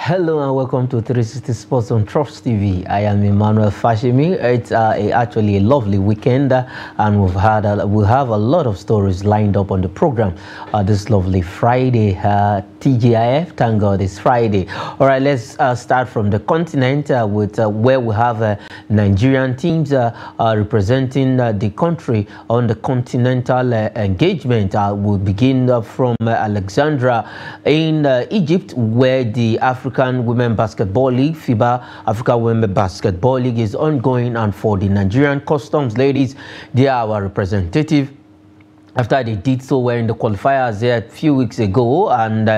Hello and welcome to 360 Sports on Trust TV. I am Emmanuel Fashimi. It's actually a lovely weekend, and we have a lot of stories lined up on the program this lovely Friday. TGIF, thank God it's Friday. All right, let's start from the continent with where we have Nigerian teams representing the country on the continental engagement. We'll begin from Alexandria in Egypt, where the African Women Basketball League, FIBA Africa Women Basketball League, is ongoing, and for the Nigerian Customs ladies, they are our representative after they did so well in the qualifiers there a few weeks ago, and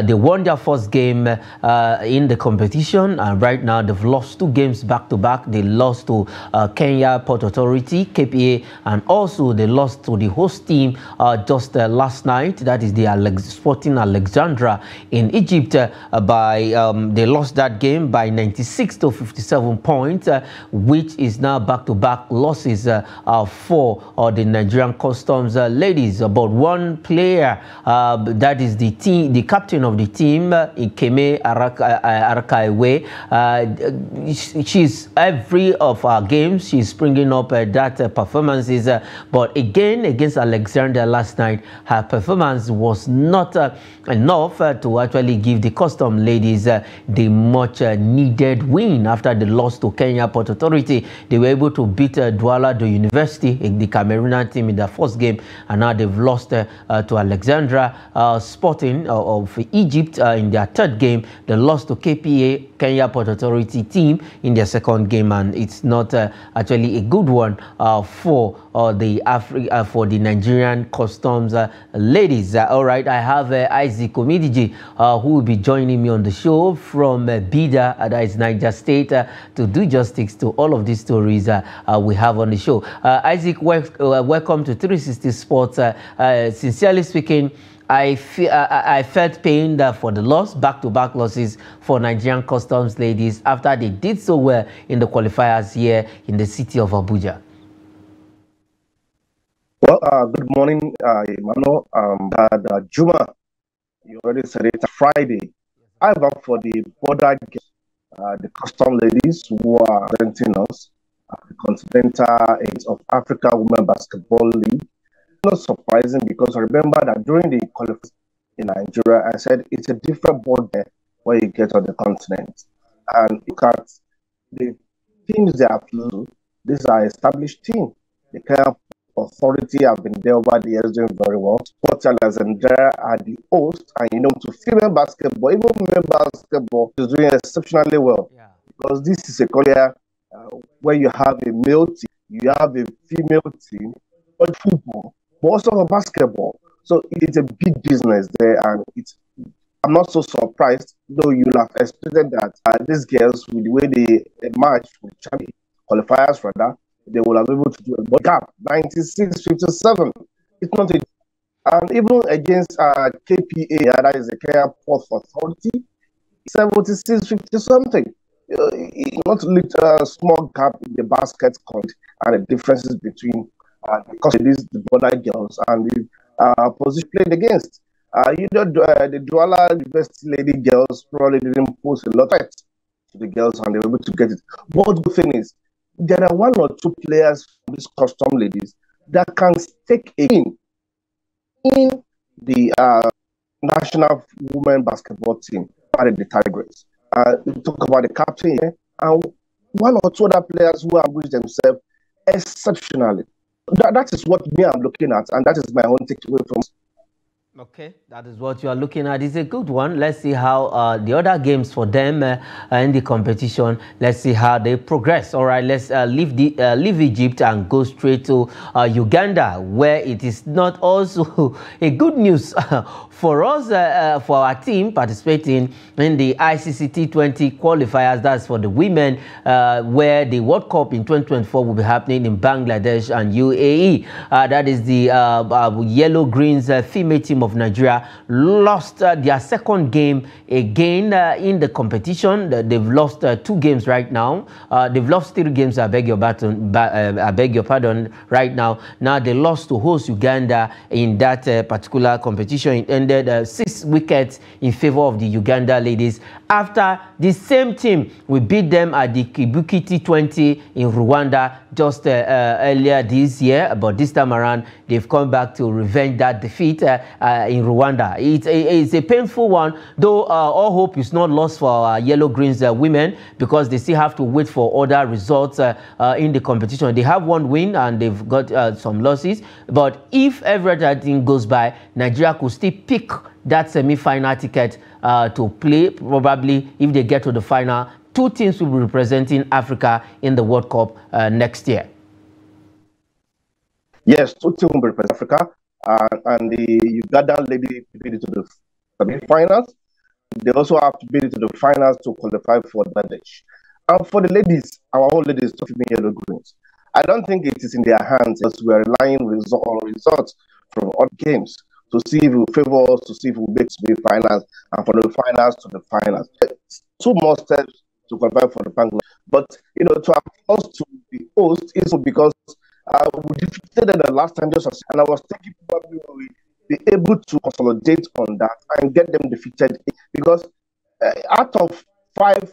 they won their first game in the competition, and right now they've lost 2 games back to back. They lost to Kenya Port Authority, KPA, and also they lost to the host team just last night, that is the Sporting Alexandra in Egypt. They lost that game by 96 to 57 points, which is now back-to-back losses for the Nigerian Customs ladies. About one player, that is the captain of the team, Ikeme Arakaiwe. She's every of our games, she's bringing up that performances. But again, against Alexandria last night, her performance was not enough to actually give the Custom ladies the much needed win. After the loss to Kenya Port Authority, they were able to beat Douala the University, the Cameroonian team, in their first game, and now they've lost to Alexandra Sporting of Egypt in their third game. They lost to KPA, Kenya Port Authority team, in their second game, and it's not actually a good one for the Nigerian Customs ladies. All right, I have Isaac Omidiji who will be joining me on the show from Bida, that is Niger State, to do justice to all of these stories we have on the show. Isaac, welcome to 360 Sports. Sincerely speaking, I felt pain for the loss, back-to-back losses for Nigerian Customs ladies after they did so well in the qualifiers here in the city of Abuja. Well, good morning, Emmanuel. Juma, you already said it, Friday. However, for the border, the custom ladies who are representing us at the Continental Aids of Africa Women Basketball League, not surprising, because I remember that during the qualifiers in Nigeria, I said it's a different board there when you get on the continent. And look at the teams they have played. These are established teams. The Kenya Authority have been there over the years doing very well. Sporting Alexandria are the host, and to female basketball, even women basketball is doing exceptionally well. Yeah. Because this is a career where you have a male team, you have a female team, but football, but also for basketball. So it's a big business there, and I'm not so surprised, though you'll have expected that these girls, with the way they match with champion qualifiers, rather, they will have been able to do it. But gap 96-57. It's not a, and even against KPA, that is the Kenya Port Authority, 76-50 something. Not a small gap in the basket count and the differences between the border girls and the position played against. The Douala University lady girls probably didn't pose a lot of threat to the girls, and they were able to get it. But the thing is, there are 1 or 2 players from these custom ladies that can stake a win in the national women basketball team, the Tigers. We talk about the captain here, and 1 or 2 other players who have pushed themselves exceptionally. That is what I'm looking at, and that is my own takeaway from. Okay, that is what you are looking at. It's a good one. Let's see how the other games for them in the competition, let's see how they progress. All right, let's leave Egypt and go straight to Uganda, where it is not also a good news for us, for our team participating in the ICC T20 qualifiers. That's for the women, where the World Cup in 2024 will be happening in Bangladesh and UAE. That is the Yellow Greens female team of Nigeria lost their second game again in the competition. They've lost 2 games right now. They've lost 3 games, I beg your pardon, right now. Now they lost to host Uganda in that particular competition. It ended 6 wickets in favor of the Uganda ladies. After the same team, we beat them at the Kibuki T20 in Rwanda just earlier this year, but this time around they've come back to revenge that defeat in Rwanda. It's a painful one, though all hope is not lost for our Yellow Greens women, because they still have to wait for other results in the competition. They have 1 win and they've got some losses, but if everything goes by, Nigeria could still pick that semi-final ticket to play. Probably if they get to the final, 2 teams will be representing Africa in the World Cup next year. Yes, 2 teams will represent Africa, and the Ugandan lady made it to the semi-finals. They also have to beat it to the finals to qualify for Bangladesh. And for the ladies, our own ladies, talking Yellow Greens, I don't think it is in their hands, as we are relying on results from other games to see if it will favor us, to see if we will make the finals, and from the finals to the finals. 2 more steps to qualify for the Bangladesh. But, to have us to be host is because we defeated them the last time, and I was thinking probably we will be able to consolidate on that and get them defeated, because out of 5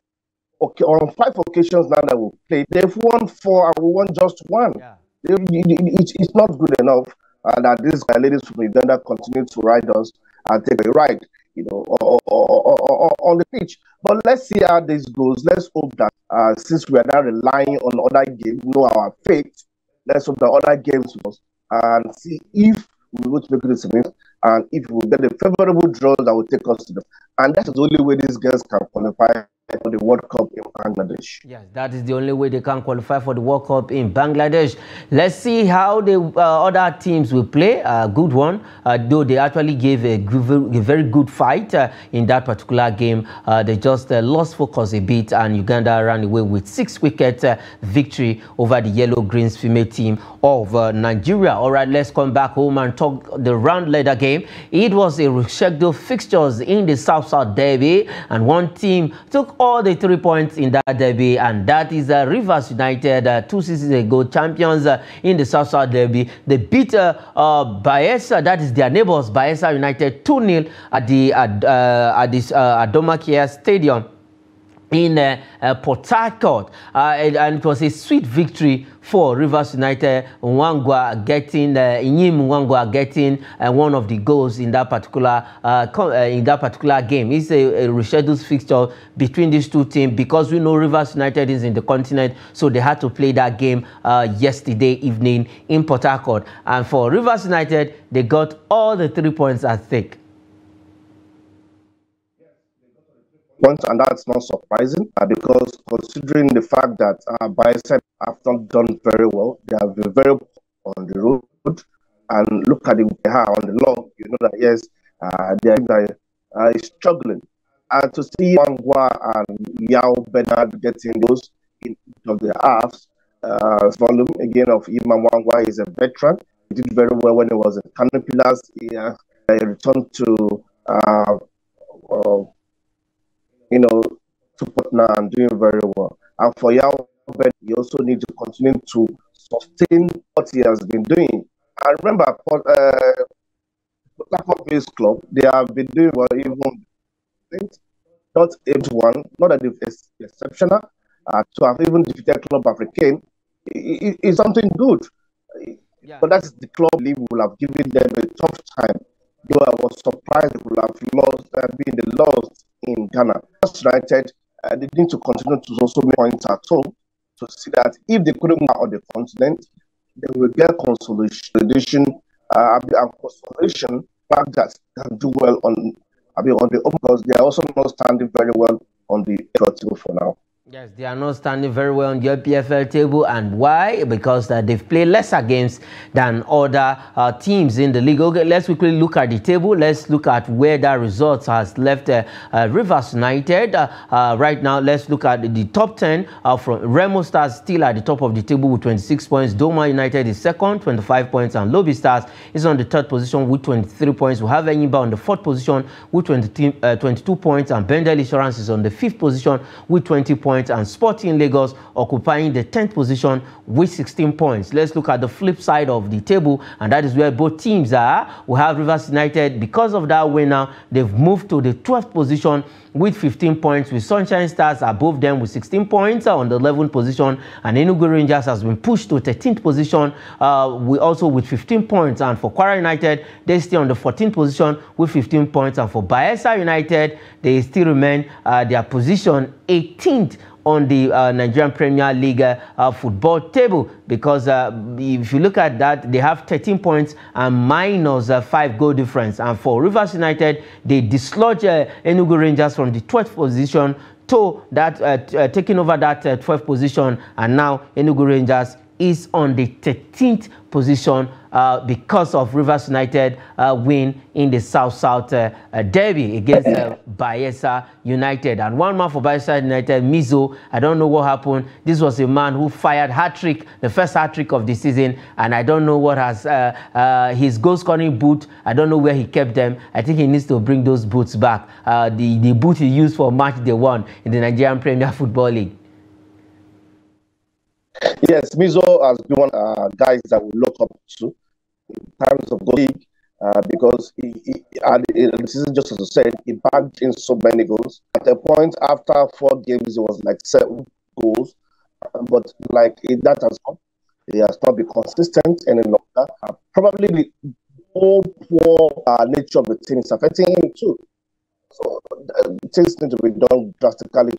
occasions now that we played, they've won 4 and we won just 1. Yeah. It's not good enough that these ladies from Uganda continue to ride us and take a ride, on the pitch. But let's see how this goes. Let's hope that since we are now relying on other games, our fate, let's hope that other games was, and see if we will make this win, and if we get a favorable draw that will take us to them. And that's the only way these girls can qualify for the World Cup in Bangladesh. Yes, that is the only way they can qualify for the World Cup in Bangladesh. Let's see how the other teams will play. A good one, though they actually gave a very good fight in that particular game. They just lost focus a bit, and Uganda ran away with 6-wicket victory over the Yellow Greens female team of Nigeria. All right, let's come back home and talk the round leader game. It was a rescheduled fixtures in the South-South Derby, and one team took all the 3 points in that derby, and that is Rivers United, 2 seasons ago champions in the South-South Derby. They beat Bayelsa, that is their neighbors, Bayelsa United, 2-0 at the Adomakia Stadium in Port Harcourt, and it was a sweet victory for Rivers United. Mwangwa getting one of the goals in that particular game. It's a rescheduled fixture between these 2 teams, because we know Rivers United is in the continent, so they had to play that game yesterday evening in Port Harcourt. And for Rivers United, they got all the 3 points at stake. And that's not surprising, because considering the fact that Bayelsa have not done very well, they have been very poor on the road, and look at the on the long, that yes, they are struggling. And to see Mwangwa and Yao Bernard getting those in each of the halves, volume again of Ima Mwangwa is a veteran. He did very well when he was in Canopilas. He returned to to partner and doing very well. And for Yao, you also need to continue to sustain what he has been doing. And remember, Blackpool-based club, they have been doing well, even not 8-1, not that it's exceptional. To have even defeated Club Africain is something good. Yeah. But that's the club league will have given them a tough time. Though I was surprised they would have lost, been the loss in Ghana. United, they need to continue to also make points at home to see that if they couldn't win on the continent, they will get consolidation and consolation back that can do well on the home, because they are also not standing very well on the table for now. Yes, they are not standing very well on the PFL table. And why? Because they've played lesser games than other teams in the league. Okay, let's quickly look at the table. Let's look at where that results has left Rivers United. Right now, let's look at the top 10. From Remo Stars still at the top of the table with 26 points. Doma United is second, 25 points. And Lobby Stars is on the third position with 23 points. We have Enyimba on the fourth position with 22 points. And Bendel Insurance is on the fifth position with 20 points. And Sporting Lagos occupying the 10th position with 16 points. Let's look at the flip side of the table, and that is where both teams are. We have Rivers United. Because of that win now, they've moved to the 12th position with 15 points, with Sunshine Stars above them with 16 points on the 11th position, and Enugu Rangers has been pushed to 13th position we also with 15 points. And for Kwara United, they stay on the 14th position with 15 points, and for Bayelsa United, they still remain their position 18th on the Nigerian Premier League football table, because if you look at that, they have 13 points and minus 5 goal difference. And for Rivers United, they dislodge Enugu Rangers from the 12th position to that taking over that 12th position, and now Enugu Rangers is on the 13th position because of Rivers United win in the South-South derby against Bayelsa United. And one man for Bayelsa United, Mizo, I don't know what happened. This was a man who fired hat-trick, the first hat-trick of the season, and I don't know what has his goal-scoring boot. I don't know where he kept them. I think he needs to bring those boots back. The boot he used for match day one in the Nigerian Premier Football League. Yes, Mizo has been one guys that we look up to in terms of the league because the season, just as I said, he bagged in so many goals. At a point after 4 games, it was like 7 goals, but like that has not, he has not been consistent any longer. Probably the whole poor nature of the team is affecting him too. So things need to be done drastically.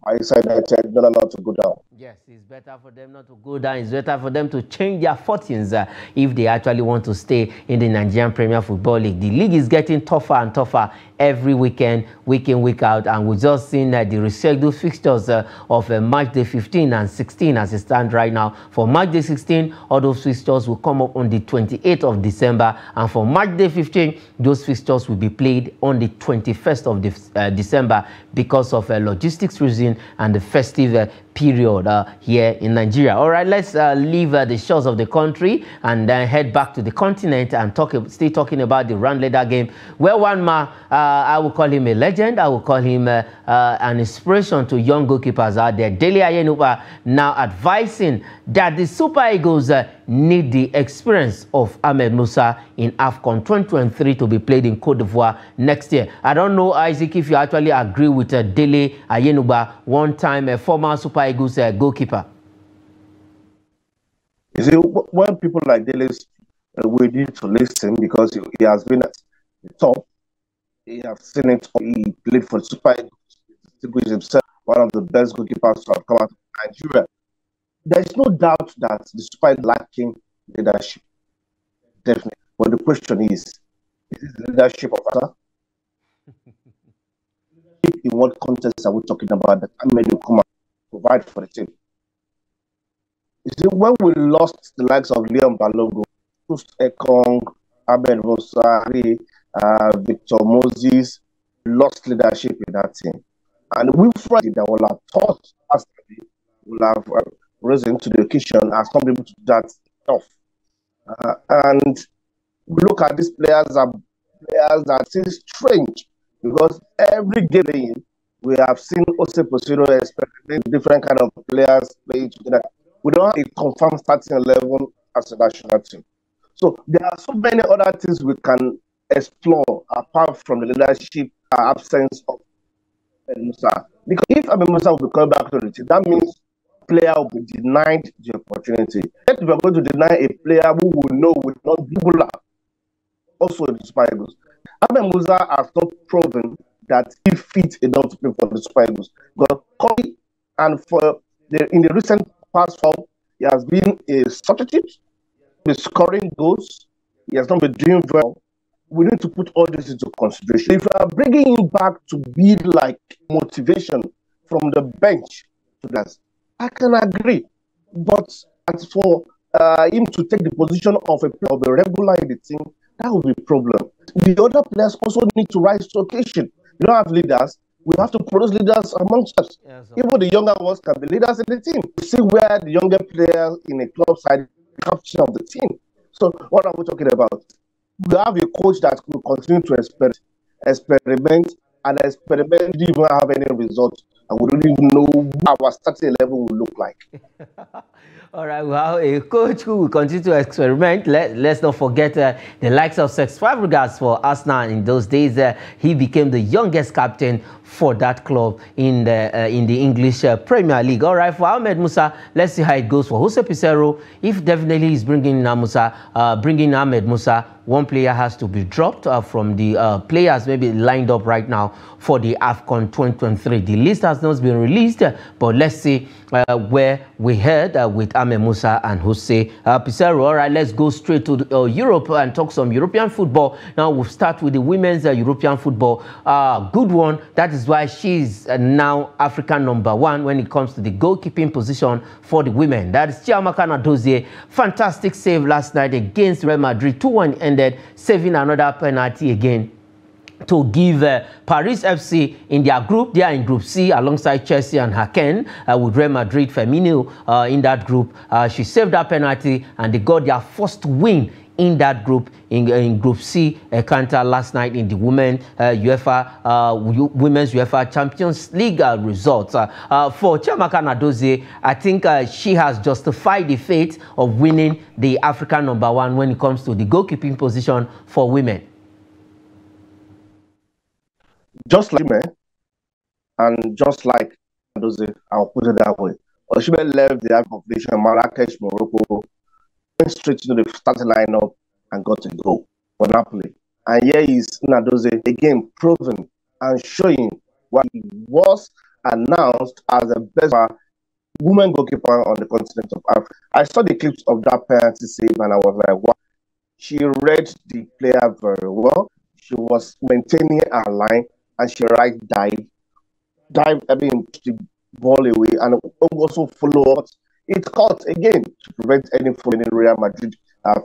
I said not to go down. Yes, it's better for them not to go down. It's better for them to change their fortunes if they actually want to stay in the Nigerian Premier Football League. The league is getting tougher and tougher every weekend, week in, week out, and we've just seen the rescheduled fixtures of match day 15 and 16 as it stands right now. For match day 16, all those fixtures will come up on the 28th of December, and for match day 15, those fixtures will be played on the 21st of December because of logistics reason and the festive period here in Nigeria. All right, let's leave the shores of the country and then head back to the continent and stay talking about the Rand Leather game, where one man, I will call him a legend, I will call him an inspiration to young goalkeepers out there. Dele Ayenupa now advising that the Super Eagles need the experience of Ahmed Musa in AFCON 2023 to be played in Cote d'Ivoire next year. I don't know, Isaac, if you actually agree with Dele Ayenupa, one-time former Super Eagles goalkeeper. You see, when people like Dele, we need to listen because he has been at the top. He has seen it. He played for Super Eagles. He distinguished himself, one of the best goalkeepers to have come out of Nigeria. There is no doubt that despite lacking leadership, definitely. But the question is it the leadership of Asa? In what context are we talking about that Ahmed will come and provide for the team? You see, when we lost the likes of Leon Balogun, Ekong, Ahmed Musa, Victor Moses, lost leadership in that team. And Wilfred that will have taught us will have risen to the occasion as some people to do that stuff. And we look at these players are players that seem strange because every game we have seen Ose Posiro experimenting different kind of players playing together. We don't have a confirmed starting 11 as a national team. So there are so many other things we can explore apart from the leadership absence of Musa. Because if Ahmed Musa will be coming back to the team, that means player will be denied the opportunity. If we are going to deny a player who will know will not be popular, also in the Super Eagles. Ahmed Musa has not proven that he fits enough to play for the Super Eagles. But and in the recent past form, he has been a substitute, been scoring goals. He has not been doing well. We need to put all this into consideration. If we are bringing him back to be like motivation from the bench, to that. I can agree. But as for him to take the position of a regular in the team, that will be a problem. The other players also need to rise to occasion. You don't have leaders. We have to produce leaders amongst us. Yes, even the younger ones can be leaders in the team. You see where the younger players in a club side captain of the team. So what are we talking about? We have a coach that will continue to experiment and didn't even have any results. And we don't even know what our starting level will look like. All right, well, a coach who will continue to experiment. Let's not forget the likes of Cesc Fabregas for Arsenal. In those days, he became the youngest captain for that club in the English Premier League. All right, for Ahmed Musa, let's see how it goes for Jose Pizarro. If definitely he's bringing Ahmed Musa, one player has to be dropped from the players maybe lined up right now for the AFCON 2023. The list has not been released, but let's see where we head with Ahmed Musa and Jose Pizarro. All right, let's go straight to Europe and talk some European football. Now we'll start with the women's European football. Good one. That is why she's now African #1 when it comes to the goalkeeping position for the women. That is Chiamaka Nnadozie. Fantastic save last night against Real Madrid. 2-1 ended, saving another penalty again to give Paris FC in their group. They are in Group C alongside Chelsea and Haken with Real Madrid. Firmino in that group. She saved that penalty and they got their first win in that group, in Group C, counter last night in the Women's UEFA Champions League results. For Chiamaka Nnadozie, I think she has justified the fate of winning the African #1 when it comes to the goalkeeping position for women. Just like me, and just like Nnadozie, I'll put it that way. Osimhen left the competition, Marrakesh, Morocco, went straight to the starting lineup and got a goal for Napoli. And here is Nnadozie again proven and showing what he was announced as the best woman goalkeeper on the continent of Africa. I saw the clips of that penalty save and I was like, wow. She read the player very well. She was maintaining her line and she dived the ball away and also follow up. It caught again to prevent any falling in Real Madrid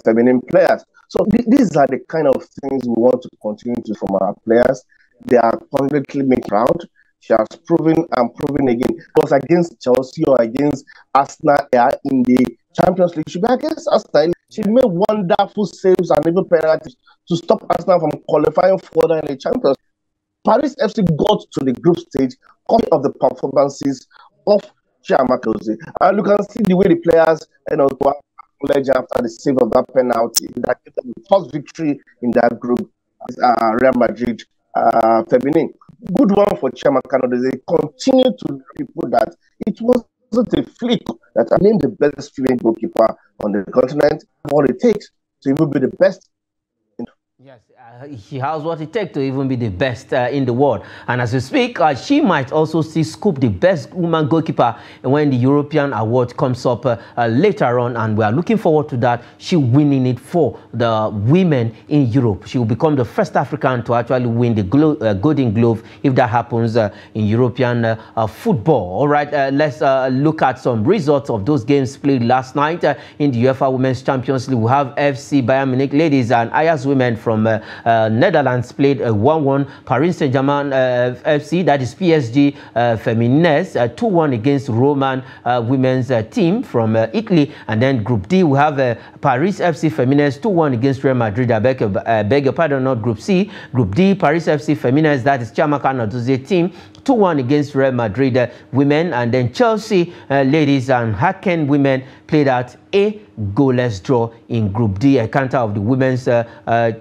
feminine players. So these are the kind of things we want to continue to from our players. They are constantly making proud. She has proven and proven again. Because against Chelsea or against Arsenal in the Champions League, she be against Arsenal. She made wonderful saves and even penalties to stop Arsenal from qualifying further in the Champions League. Paris FC got to the group stage because of the performances of Chiamaka Nnadozie. And you can see the way the players, after the save of that penalty, that the first victory in that group, Real Madrid feminine. Good one for Chiamaka Nnadozie. They continue to people that it wasn't a flick that I named the best female goalkeeper on the continent. What it takes to even be the best. Yes, she has what it takes to even be the best in the world. And as we speak, she might also see scoop the best woman goalkeeper when the European award comes up later on. And we are looking forward to that. She winning it for the women in Europe. She will become the first African to actually win the Golden Glove if that happens in European football. All right, let's look at some results of those games played last night in the UEFA Women's Champions League. We have FC Bayern Munich ladies and Ajax women from Netherlands played 1-1. Paris Saint-Germain FC, that is PSG Feminines, 2-1 against Roman women's team from Italy. And then Group D, we have Paris FC Feminines 2-1 against Real Madrid. I beg your pardon, not Group C. Group D, Paris FC Feminines, that is Chiamaka Nnadozie team, 2-1 against Real Madrid women. And then Chelsea ladies and Haken women played out a goalless draw in Group D, a counter of the Women's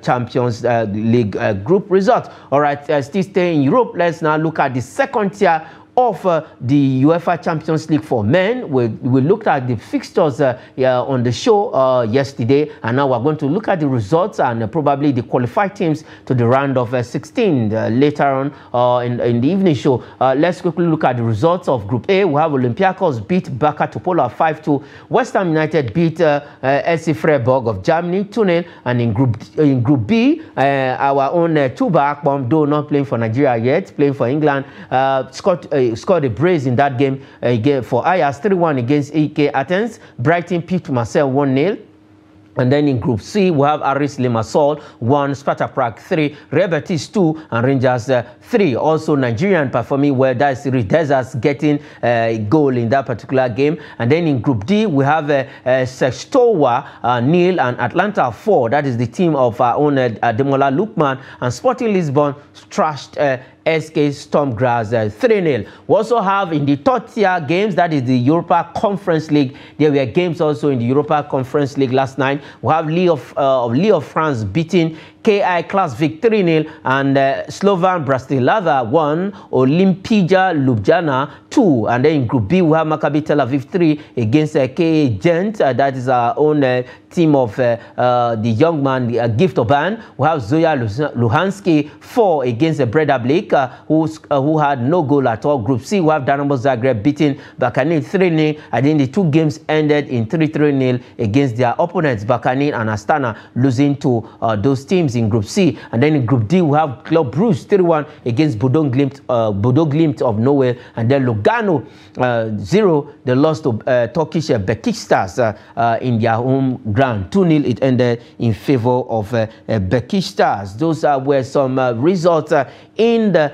Champions League group result. All right, still staying in Europe, let's now look at the second tier of the UEFA Champions League for men. We looked at the fixtures on the show yesterday, and now we're going to look at the results and probably the qualified teams to the round of 16 later on in the evening show. Let's quickly look at the results of Group A. We have Olympiacos beat Baka Topola 5-2. West Ham United beat SC Freiburg of Germany 2-0. And in Group B, our own Tuba Akpom, though not playing for Nigeria yet, playing for England, scored a brace in that game again for Ajax 3-1 against AEK Athens. Brighton beat Marseille 1-0. And then in Group C, we have Aris Limassol 1, Sparta Prague 3, Real Betis 2, and Rangers 3. Also, Nigerian performing well. That's Deserts getting a goal in that particular game. And then in Group D, we have Sextowa nil and Atlanta 4. That is the team of our own Ademola Lookman. And Sporting Lisbon trashed SK Stormgrass 3-0. We also have in the third tier games, that is the Europa Conference League. There were games also in the Europa Conference League last night. We have Lille of France beating KI Klasvik 3-0 and Slovan Bratislava 1, Olimpija Ljubljana 2. And then in Group B, we have Maccabi Tel Aviv 3 against KA Gent. That is our own team of the young man, Gift Orban. We have Zoya Luhanski 4 against Breidablik, who had no goal at all. Group C, we have Dinamo Zagreb beating Bakanir 3-0. And then the two games ended in 3-3-0 against their opponents, Bakanir and Astana, losing to those teams in Group C. And then in Group D, we have Club Brugge 3-1 against Bodo Glimt of Norway. And then Lugano 0, they lost to Turkish Besiktas in their home ground. 2-0 it ended in favor of Besiktas. Those were some results in the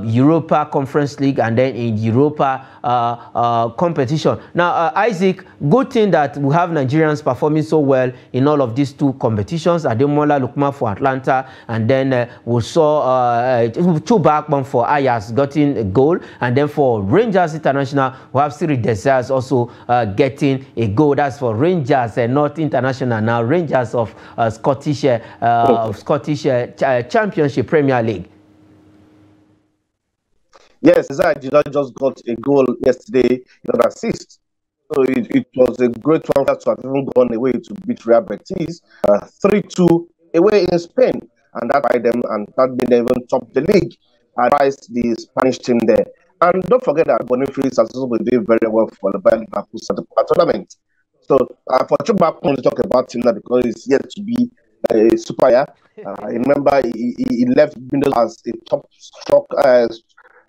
Europa Conference League and then in Europa competition. Now, Isaac, good thing that we have Nigerians performing so well in all of these two competitions. Ademola Lookman for Atlanta, and then we saw Chuba Akpom for Ajax getting a goal, and then for Rangers International, we have Cyril Desires also getting a goal. That's for Rangers, not International now, Rangers of Scottish Championship Premier League. Yes, exactly. That just got a goal yesterday, an assist. So it was a great one to have even gone away to beat Real Betis 3-2 away in Spain, and that by them, and that made them even top the league and rise the Spanish team there. And don't forget that Boniface has also been doing very well for the Liverpool tournament. So for Chuba, I want to talk about him now because he's yet to be a super. I remember he left Windows as a top stroke.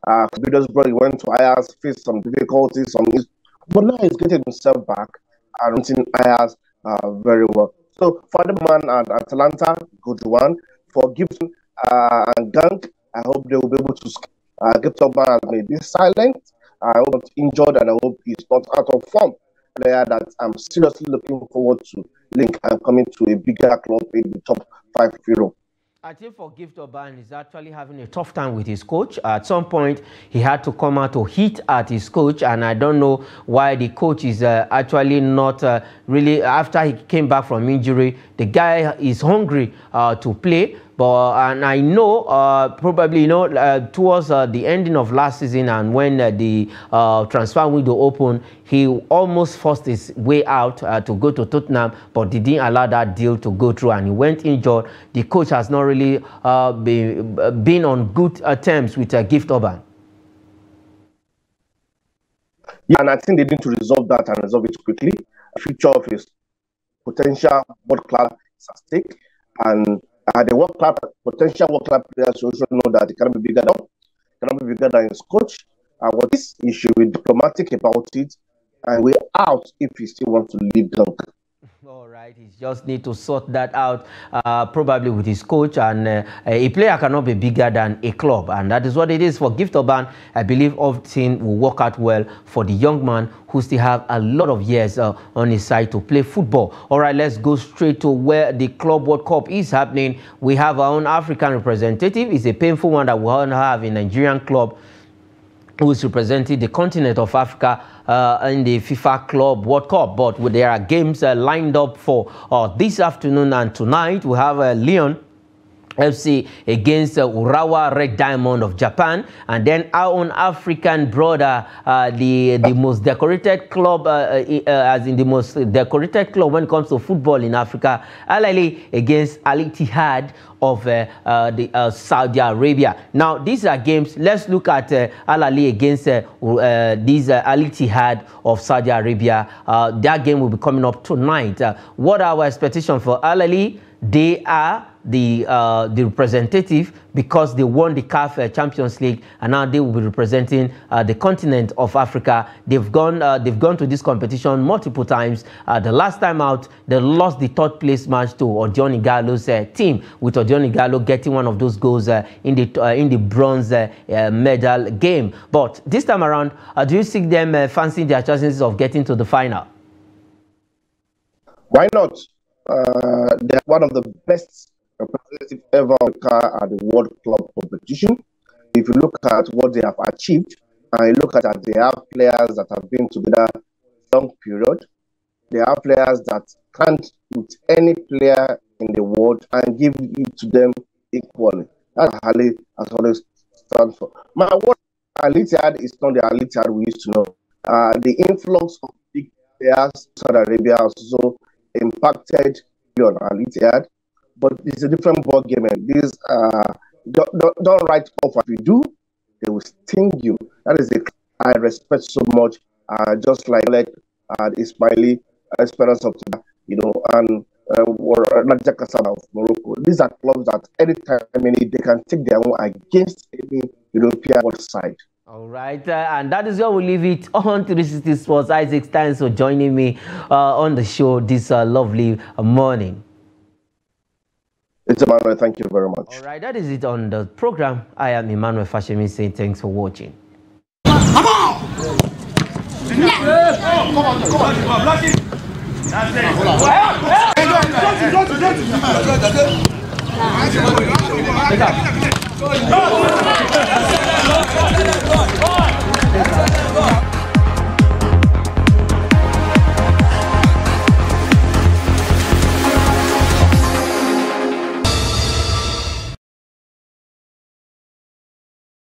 Middlesbrough, he went to Ajax, faced some difficulties on his, but now he's getting himself back and running Ajax very well. So for the man at Atalanta, good one. For Gibson and Gang, I hope they will be able to get up and maybe silent. I hope not injured, and I hope he's not out of form. Player that I'm seriously looking forward to link and coming to a bigger club in the top 5 Europe. I think for Gift Orban, he's actually having a tough time with his coach. At some point, he had to come out to hit at his coach, and I don't know why the coach is actually not really, after he came back from injury, the guy is hungry to play. But and I know probably towards the ending of last season and when the transfer window opened, he almost forced his way out to go to Tottenham, but they didn't allow that deal to go through, and he went injured. The coach has not really been on good terms with Gift Orban. Yeah, and I think they need to resolve that and resolve it quickly. The future of his potential world class is at stake, and the potential world class players also know that it cannot be bigger than his coach. What is, he should be diplomatic about it, and we're out if he still wants to leave Dunk. All right, he just need to sort that out, probably with his coach. And a player cannot be bigger than a club, and that is what it is for Gift Orban. I believe everything will work out well for the young man who still have a lot of years on his side to play football. All right, let's go straight to where the Club World Cup is happening. We have our own African representative. It's a painful one that we all have a Nigerian club who is representing the continent of Africa in the FIFA Club World Cup. But there are games lined up for this afternoon and tonight. We have Lyon FC against Urawa Red Diamond of Japan, and then our own African brother, the most decorated club, as in the most decorated club when it comes to football in Africa, Al Ahly against Al Ittihad of Saudi Arabia. Now, these are games. Let's look at Al Ahly against these Al Ittihad of Saudi Arabia. That game will be coming up tonight. What are our expectations for Al Ahly? They are the representative because they won the CAF Champions League, and now they will be representing the continent of Africa. They've gone to this competition multiple times. The last time out, they lost the third place match to Odion Ighalo's team, with Odion Ighalo getting one of those goals in the bronze medal game. But this time around, do you see them fancying their chances of getting to the final? Why not? They're one of the best representatives ever at the World Club competition. If you look at what they have achieved, and you look at that, they have players that have been together a long period. They have players that can't put any player in the world and give it to them equally. That's Al Ahly has always stand for. What Al Ittihad is not the Al Ittihad we used to know. The influx of big players, Saudi Arabia also impacted on Al Ittihad, but it's a different ball game. This don't write off what we do; they will sting you. That is the I respect so much. Just like Ismaili, Esperance of and Raja Casablanca of Morocco. These are clubs that anytime they can take their own against any European side. All right, and that is where we leave it on 360 Sports. Isaac, thanks for joining me on the show this lovely morning. It's Emmanuel, thank you very much. All right, that is it on the program. I am Emmanuel Fashemi saying thanks for watching. Come on! Come on!